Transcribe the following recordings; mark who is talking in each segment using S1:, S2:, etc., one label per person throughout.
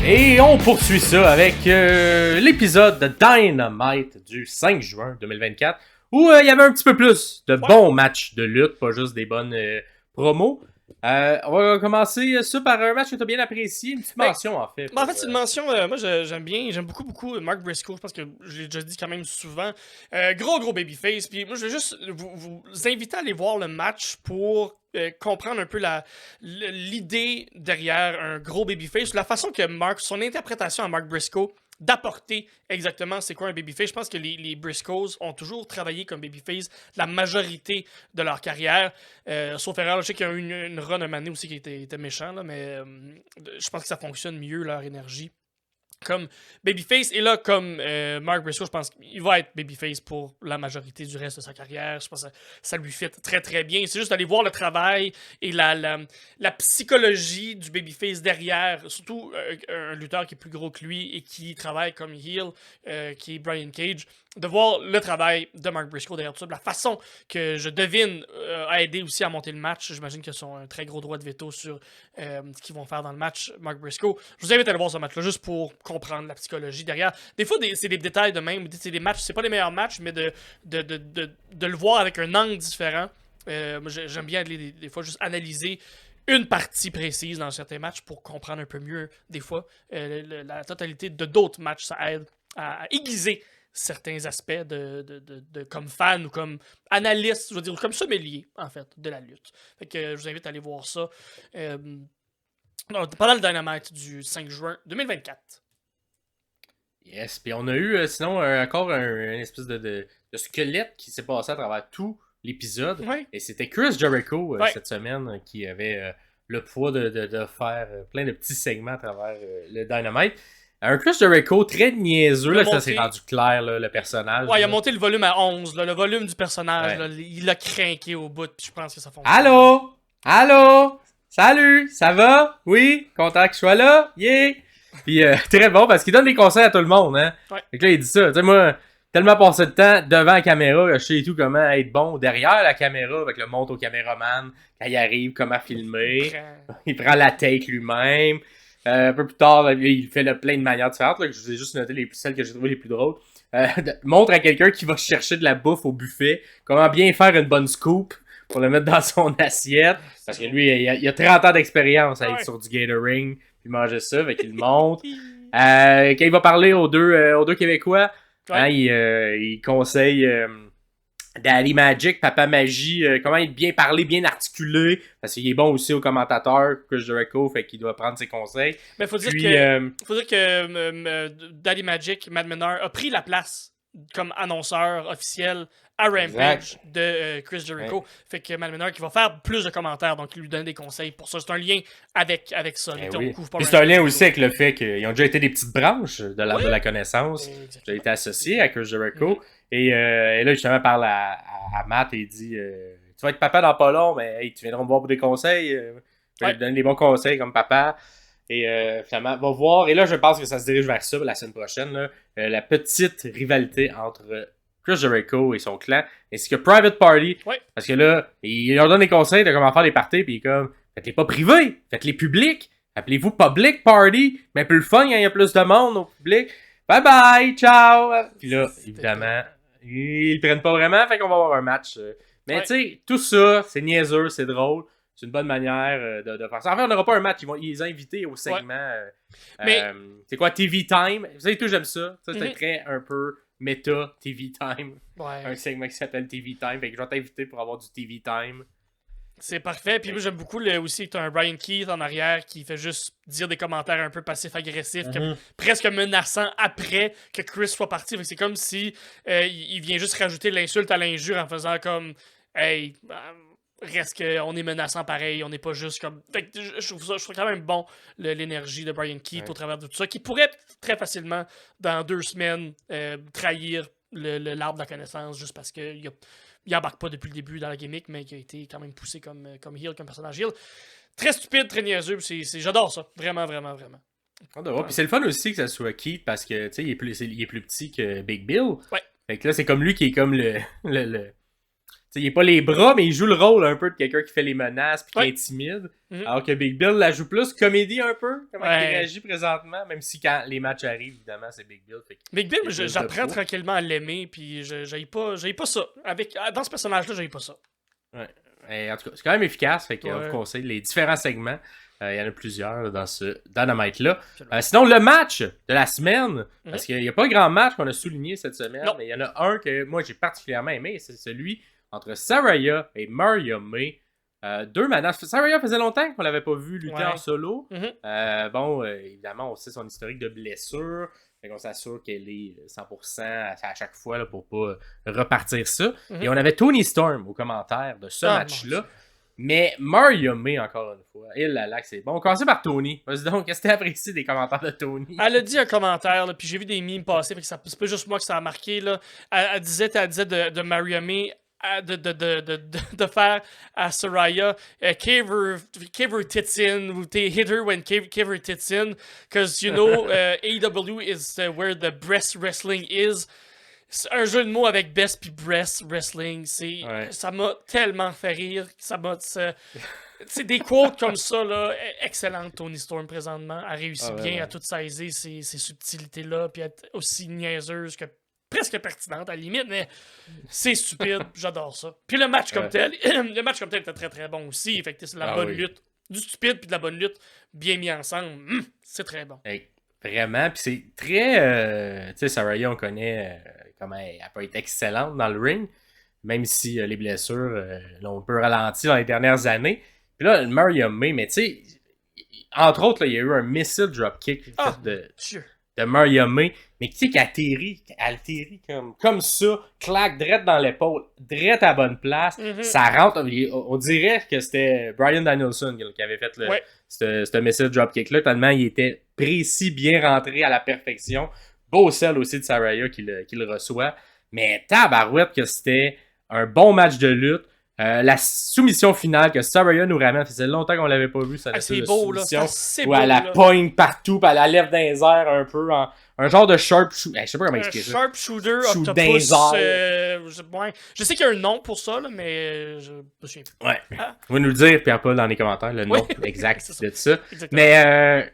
S1: Et on poursuit ça avec l'épisode de Dynamite du 5 juin 2024 où il y avait un petit peu plus de bons matchs de lutte, pas juste des bonnes promos. On va commencer ça par un match que tu as bien apprécié, une petite mention en fait.
S2: En fait, c'est une mention, moi j'aime beaucoup Mark Briscoe, je pense que je l'ai déjà dit quand même souvent. Gros babyface, puis moi je vais juste vous inviter à aller voir le match pour comprendre un peu l'idée derrière un gros babyface, la façon que son interprétation à Mark Briscoe d'apporter exactement c'est quoi un babyface. Je pense que les Briscoes ont toujours travaillé comme babyface la majorité de leur carrière. Sauf erreur, je sais qu'il y a eu une run un moment donné aussi qui était méchant, là, mais je pense que ça fonctionne mieux leur énergie comme babyface. Et là, comme Mark Briscoe, je pense qu'il va être babyface pour la majorité du reste de sa carrière. Je pense que ça lui fit très très bien. C'est juste d'aller voir le travail et la psychologie du babyface derrière, surtout un lutteur qui est plus gros que lui et qui travaille comme heel, qui est Brian Cage. De voir le travail de Mark Briscoe derrière tout ça, de la façon que je devine a aidé aussi à monter le match. J'imagine qu'ils ont un très gros droit de veto sur ce qu'ils vont faire dans le match, Mark Briscoe. Je vous invite à aller voir ce match-là juste pour comprendre la psychologie derrière. Des fois, c'est des détails de même. C'est des matchs, c'est pas les meilleurs matchs, mais de le voir avec un angle différent. J'aime bien aller des fois juste analyser une partie précise dans certains matchs pour comprendre un peu mieux, des fois, la totalité de d'autres matchs. Ça aide à aiguiser certains aspects comme fan ou comme analyste, je veux dire, ou comme sommelier, en fait, de la lutte. Fait que je vous invite à aller voir ça pendant le Dynamite du 5 juin 2024.
S1: Yes, puis on a eu sinon encore une espèce de squelette qui s'est passé à travers tout l'épisode.
S2: Ouais.
S1: Et c'était Chris Jericho cette semaine qui avait le poids de faire plein de petits segments à travers le Dynamite. Un Chris Jericho très niaiseux, là, ça s'est rendu clair, là, le personnage.
S2: Ouais, il
S1: là.
S2: a monté le volume à 11, là, le volume du personnage, là, il l'a craqué au bout, puis je pense que ça fonctionne.
S1: Allô? Allô? Salut? Ça va? Oui? Content que je sois là? Yeah! Puis très bon parce qu'il donne des conseils à tout le monde, hein?
S2: Ouais.
S1: Fait que là, il dit ça. Tu sais, moi, tellement passé de temps devant la caméra, je sais tout comment être bon derrière la caméra, avec le montre au caméraman, quand il arrive, comment filmer. Il prend la take lui-même. Un peu plus tard, il fait plein de manières différentes. Là, que je vous ai juste noté celles que j'ai trouvées les plus drôles. Montre à quelqu'un qui va chercher de la bouffe au buffet comment bien faire une bonne scoop pour le mettre dans son assiette. Parce que lui, il a 30 ans d'expérience à être sur du Gatorade puis manger ça, fait qu'il le montre. Quand il va parler aux deux Québécois, hein, il conseille Daddy Magic, Papa Magie, comment être bien parlé, bien articulé, parce qu'il est bon aussi au commentateur, Chris Jericho, fait qu'il doit prendre ses conseils.
S2: Mais faut dire que Daddy Magic, Matt Menard, a pris la place comme annonceur officiel à Rampage de Chris Jericho. Ouais. Fait que Matt Menard qui va faire plus de commentaires, donc il lui donne des conseils pour ça. C'est un lien avec ça.
S1: Oui. C'est un lien aussi avec le fait qu'ils ont déjà été des petites branches de la connaissance. J'ai été associé à Chris Jericho. Et là, justement, parle à Matt et il dit tu vas être papa dans pas long, mais hey, tu viendras me voir pour des conseils. Je vais te donner des bons conseils comme papa. Et finalement, va voir. Et là, je pense que ça se dirige vers ça la semaine prochaine. Là, la petite rivalité entre Chris Jericho et son clan, ainsi que Private Party.
S2: Ouais.
S1: Parce que là, il leur donne des conseils de comment faire les parties. Puis il est comme, faites-les pas privés, faites-les publics. Appelez-vous Public Party. Mais plus le fun quand il y a plus de monde au public. Bye bye, ciao. Puis là, évidemment, ils le prennent pas vraiment. Fait qu'on va avoir un match. Mais tu sais, tout ça, c'est niaiseux, c'est drôle. C'est une bonne manière de faire ça. En fait, on n'aura pas un match. Ils vont les inviter au segment. Mais c'est quoi, TV Time? Vous savez tout, j'aime ça. Ça, c'est très un peu méta TV Time.
S2: Ouais.
S1: Un segment qui s'appelle TV Time. Fait que je vais t'inviter pour avoir du TV Time.
S2: C'est parfait. Puis moi, j'aime beaucoup aussi tu as un Brian Keith en arrière qui fait juste dire des commentaires un peu passifs-agressifs, presque menaçants après que Chris soit parti. C'est comme si il vient juste rajouter l'insulte à l'injure en faisant comme hey, reste qu'on est menaçant pareil, on n'est pas juste comme. Fait que je trouve quand même bon l'énergie de Brian Keith au travers de tout ça, qui pourrait très facilement, dans 2 semaines, trahir l'arbre de la connaissance juste parce qu'il embarque pas depuis le début dans la gimmick, mais qui a été quand même poussé comme heel, comme personnage heel. Très stupide, très niaiseux, j'adore ça. Vraiment, vraiment, vraiment.
S1: Puis c'est le fun aussi que ça soit Keith parce que il est plus petit que Big Bill.
S2: Ouais.
S1: Fait que là, c'est comme lui qui est comme le il est pas les bras, mais il joue le rôle un peu de quelqu'un qui fait les menaces puis qui intimide.
S2: Mm-hmm.
S1: Alors que Big Bill la joue plus comédie un peu, comment il réagit présentement, même si quand les matchs arrivent, évidemment, c'est Big Bill.
S2: Big Bill, j'apprends tranquillement à l'aimer, puis j'aille pas ça. Dans ce personnage-là, j'aille pas ça.
S1: Ouais. Et en tout cas, c'est quand même efficace, fait qu'on vous conseille les différents segments. Il y en a plusieurs là, dans ce Dynamite-là. Sinon, le match de la semaine, parce qu'il n'y a pas grand match qu'on a souligné cette semaine, mais il y en a un que moi j'ai particulièrement aimé, c'est celui entre Saraya et Maria May. Deux menaces. Saraya faisait longtemps qu'on l'avait pas vu lutter en solo. Évidemment, on sait son historique de blessure. Fait qu'on s'assure qu'elle est 100% à chaque fois là, pour pas repartir ça. Et on avait Toni Storm au commentaire de ce match-là. Mais Maria May, encore une fois, c'est bon. On commence par Toni. Vas-y donc, qu'est-ce que t'as apprécié des commentaires de Toni?
S2: Elle a dit un commentaire, là, puis j'ai vu des memes passer, c'est pas juste moi que ça a marqué. Là. Elle disait de Maria May de faire à Saraya cave her tits in, ou hit her when cave her tits in, because you know AEW is where the breast wrestling is. C'est un jeu de mots avec best puis breast wrestling. Ça m'a tellement fait rire. C'est des quotes comme ça, là, excellente Toni Storm présentement. Elle réussit bien à tout saisir ces subtilités-là, puis être aussi niaiseuse que presque pertinente à la limite, mais c'est stupide. J'adore ça. Puis le match comme tel était très très bon aussi. Fait que c'est la bonne lutte. Du stupide puis de la bonne lutte bien mis ensemble. C'est très bon.
S1: Hey, vraiment. Puis c'est très... tu sais, Saraya, on connaît comment elle peut être excellente dans le ring. Même si les blessures l'ont un peu ralenti dans les dernières années. Puis là, Maria May, mais tu sais, entre autres, là, il y a eu un missile dropkick de Maria May, mais tu sais qu'elle atterrit comme ça, claque direct dans l'épaule, direct à la bonne place, ça rentre, on dirait que c'était Bryan Danielson qui avait fait ce missile dropkick-là, tellement il était précis, bien rentré à la perfection. Beau sel aussi de Saraya qui le reçoit, mais tabarouette que c'était un bon match de lutte. La soumission finale que Saraya nous ramène, ça faisait longtemps qu'on l'avait pas vu, ça.
S2: C'est beau, là. C'est
S1: beau, elle la poigne partout, puis elle la lève dans les airs un peu, un genre de sharpshooter. Je sais pas comment expliquer ça.
S2: Sharpshooter, octopus. Je sais qu'il y a un nom pour ça, là, mais je me souviens plus. Ouais.
S1: Vous nous le dire, Pierre-Paul, dans les commentaires, le nom exact de ça. Mais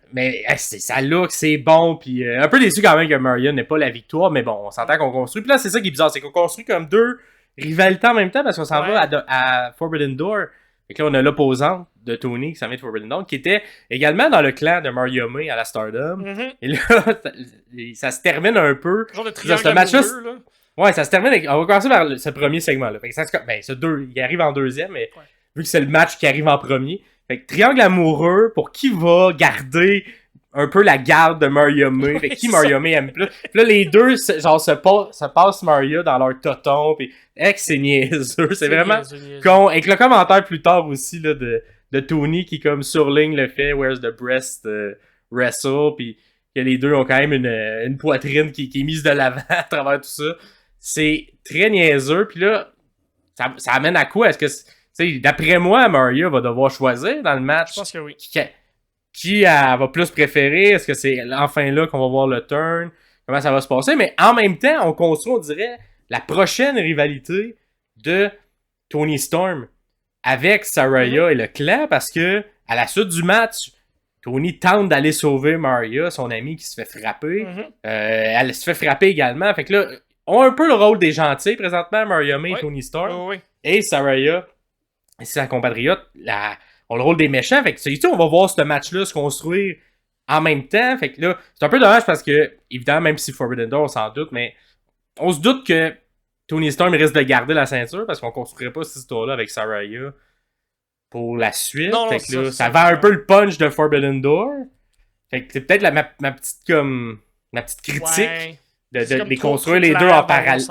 S1: ça look, c'est bon, puis un peu déçu quand même que Maria n'ait pas la victoire, mais bon, on s'entend qu'on construit. Puis là, c'est ça qui est bizarre, c'est qu'on construit comme deux rivalité en même temps parce qu'on s'en va à Forbidden Door. Et là, on a l'opposante de Toni qui s'en vient de Forbidden Door, qui était également dans le clan de Maria May à la Stardom. Et là, ça se termine un peu.
S2: Genre de triangle amoureux, là.
S1: Ouais, ça se termine avec... On va commencer par ce premier segment-là. Fait que il arrive en deuxième, mais vu que c'est le match qui arrive en premier. Fait que triangle amoureux, pour qui va garder un peu la garde de Maria May, fait qui Maria May aime plus. Puis là, les deux, genre, se passent Maria dans leur toton, pis c'est niaiseux, c'est vraiment con. Avec le commentaire plus tard aussi, là, de Toni qui, comme, surligne le fait, where's the breast wrestle, pis que les deux ont quand même une poitrine qui est mise de l'avant à travers tout ça. C'est très niaiseux, pis là, ça amène à quoi? Est-ce que, tu sais, d'après moi, Maria va devoir choisir dans le match.
S2: Je pense que oui.
S1: Qui elle va plus préférer? Est-ce que c'est enfin là qu'on va voir le turn? Comment ça va se passer? Mais en même temps, on construit, on dirait, la prochaine rivalité de Toni Storm avec Saraya et le clan, parce que à la suite du match, Toni tente d'aller sauver Maria, son amie qui se fait frapper. Elle se fait frapper également. Fait que là, ont un peu le rôle des gentils présentement, Maria May et Toni Storm. Et Saraya, sa compatriote, ont le rôle des méchants. Fait que ici, on va voir ce match-là se construire en même temps. Fait que là, c'est un peu dommage parce que, évidemment, même si Forbidden Door, on s'en doute, mais on se doute que Toni Storm risque de garder la ceinture parce qu'on construirait pas cette histoire-là avec Saraya pour la suite.
S2: Non,
S1: fait que là, ça va un peu le punch de Forbidden Door. Fait que c'est peut-être ma petite critique de les construire les deux en parallèle.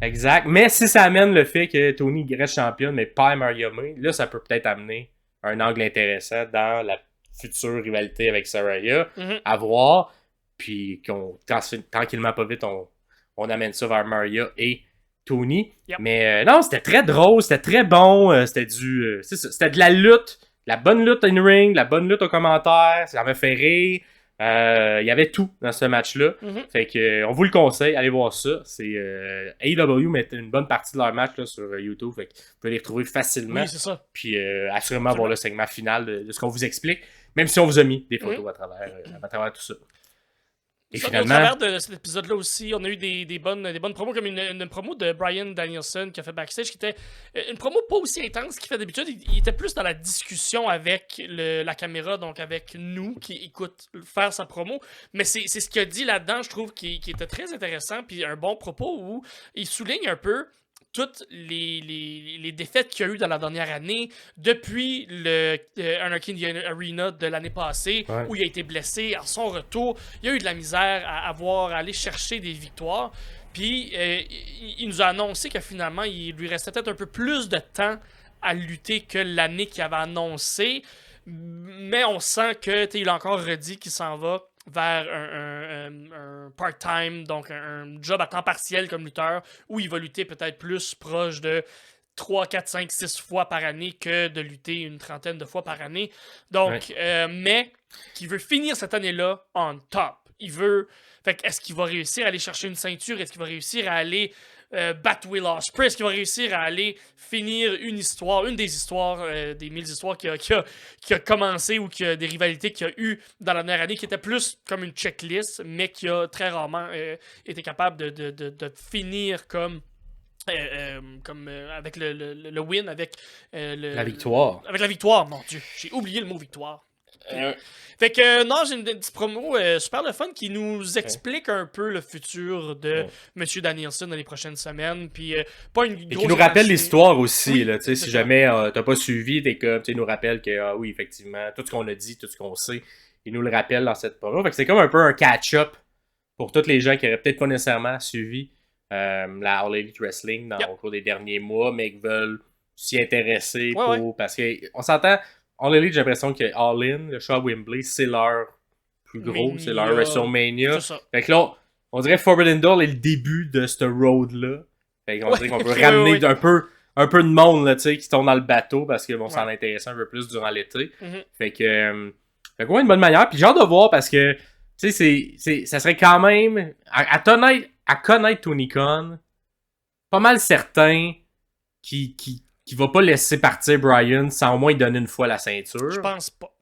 S1: Exact. Mais si ça amène le fait que Toni reste championne, mais pas Maria May, là, ça peut peut-être amener un angle intéressant dans la future rivalité avec Saraya. À voir. Puis tranquillement, pas vite, on amène ça vers Maria et Toni. Mais non, c'était très drôle, c'était très bon. C'était c'était de la lutte. La bonne lutte in ring, la bonne lutte aux commentaires. Ça m'a fait rire. Il y avait tout dans ce match-là. Fait que on vous le conseille, allez voir ça. C'est AEW met une bonne partie de leur match là, sur YouTube. Fait que vous pouvez les retrouver facilement.
S2: Oui, c'est ça.
S1: Puis assurément voir le segment final de ce qu'on vous explique. Même si on vous a mis des photos à travers tout ça. Et
S2: ça,
S1: finalement,
S2: au travers de cet épisode-là aussi, on a eu des bonnes promos, comme une promo de Bryan Danielson qui a fait backstage, qui était une promo pas aussi intense qu'il fait d'habitude. Il était plus dans la discussion avec la caméra, donc avec nous qui écoutent faire sa promo. Mais c'est ce qu'il a dit là-dedans, je trouve, qui était très intéressant, puis un bon propos où il souligne un peu toutes les défaites qu'il y a eu dans la dernière année, depuis le Anarchy Indiana Arena de l'année passée, où il a été blessé, à son retour, il y a eu de la misère à aller chercher des victoires. Puis il nous a annoncé que finalement, il lui restait peut-être un peu plus de temps à lutter que l'année qu'il avait annoncé. Mais on sent qu'il a encore redit qu'il s'en va vers un part-time, donc un job à temps partiel comme lutteur, où il va lutter peut-être plus proche de 3, 4, 5, 6 fois par année que de lutter une trentaine de fois par année. Donc, mais qui veut finir cette année-là on top. Il veut... Fait que est-ce qu'il va réussir à aller chercher une ceinture? Est-ce qu'il va réussir à aller battre Will Ospreay? Est-ce qu'il va réussir à aller finir une des histoires, des 1000 histoires qui a commencé ou des rivalités qu'il y a eu dans la dernière année, qui était plus comme une checklist, mais qui a très rarement été capable de finir comme avec le win, avec
S1: la victoire.
S2: Avec la victoire, mon Dieu. J'ai oublié le mot victoire. Fait que non, j'ai une petite promo super le fun qui nous explique un peu le futur de M. Danielson dans les prochaines semaines. Puis pas une grosse.
S1: Et qui nous rappelle l'histoire aussi, là, si jamais t'as pas suivi, il nous rappelle que oui, effectivement, tout ce qu'on a dit, tout ce qu'on sait, il nous le rappelle dans cette promo. Fait que c'est comme un peu un catch-up pour tous les gens qui n'auraient peut-être pas nécessairement suivi la All Elite Wrestling au cours des derniers mois, mais qui veulent s'y intéresser parce qu'on s'entend. All Elite, j'ai l'impression que All In, le show à Wembley, c'est leur plus gros, c'est leur WrestleMania. Fait que là, on dirait Forbidden Door est le début de ce road-là. Fait qu'on dirait qu'on peut ramener un peu de monde là, qui tombe dans le bateau parce qu'ils vont s'en intéresser un peu plus durant l'été. Fait que une bonne manière. Puis j'ai hâte de voir parce que ça serait quand même, à connaître Tony Khan, pas mal certain qui va pas laisser partir Bryan sans au moins lui donner une fois la ceinture.
S2: Je pense pas.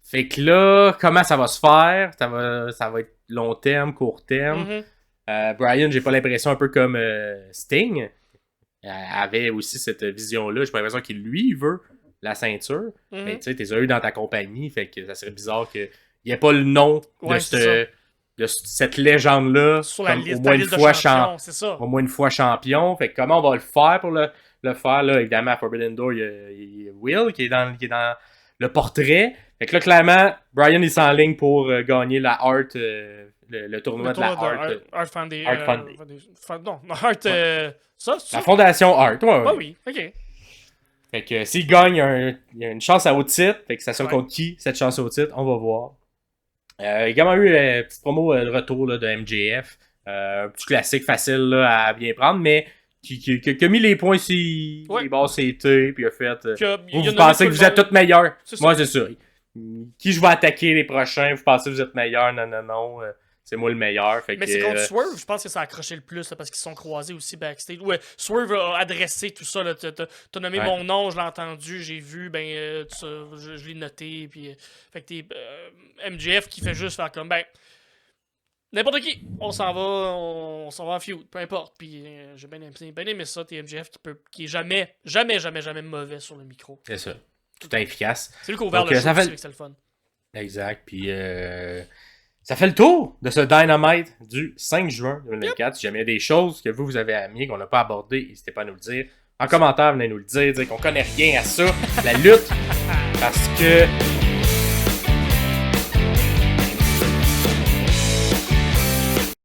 S1: Fait que là, comment ça va se faire? Ça va être long terme, court terme. Bryan, j'ai pas l'impression, un peu comme Sting, avait aussi cette vision-là. J'ai pas l'impression qu'il, lui, veut la ceinture. Mais tu sais, t'es eu dans ta compagnie, fait que ça serait bizarre qu'il n'y ait pas le nom de cette légende-là
S2: sur la liste, au
S1: moins une fois champion. Fait que comment on va le faire pour le faire, là, évidemment, à Forbidden Door, il y a Will qui est dans le portrait. Fait que là, clairement, Bryan, il s'enligne pour gagner la Hart, le tournoi de la Hart.
S2: Hart Foundation.
S1: La fondation Hart,
S2: oui, ok.
S1: Fait que s'il gagne, il y a une chance au titre. Fait que ça sera contre qui, cette chance au titre, on va voir. Il y a également eu une petite promo de retour là, de MJF. Un petit classique facile là, à bien prendre, mais qui a mis les points ici, les bases CT, puis a fait. Vous pensez que vous êtes tous meilleurs. Moi, c'est ça. Qui je vais attaquer les prochains, vous pensez que vous êtes meilleurs. Non. C'est moi le meilleur. Fait
S2: mais c'est contre Swerve, je pense que ça a accroché le plus là, parce qu'ils se sont croisés aussi backstage. Ouais, Swerve a adressé tout ça. T'as nommé mon nom, je l'ai entendu, j'ai vu, je l'ai noté. Puis, fait que t'es MJF qui fait juste faire comme n'importe qui, on s'en va en feud, peu importe. Puis j'ai bien aimé ça, t'es MJF qui est jamais mauvais sur le micro.
S1: C'est ça, tout efficace.
S2: C'est lui qui a ouvert le show, c'est le fun.
S1: Exact, puis ça fait le tour de ce Dynamite du 5 juin 2024. Si jamais il y a des choses que vous avez aimées, qu'on n'a pas abordées, n'hésitez pas à nous le dire. En commentaire, venez nous le dire qu'on connaît rien à ça, la lutte, parce que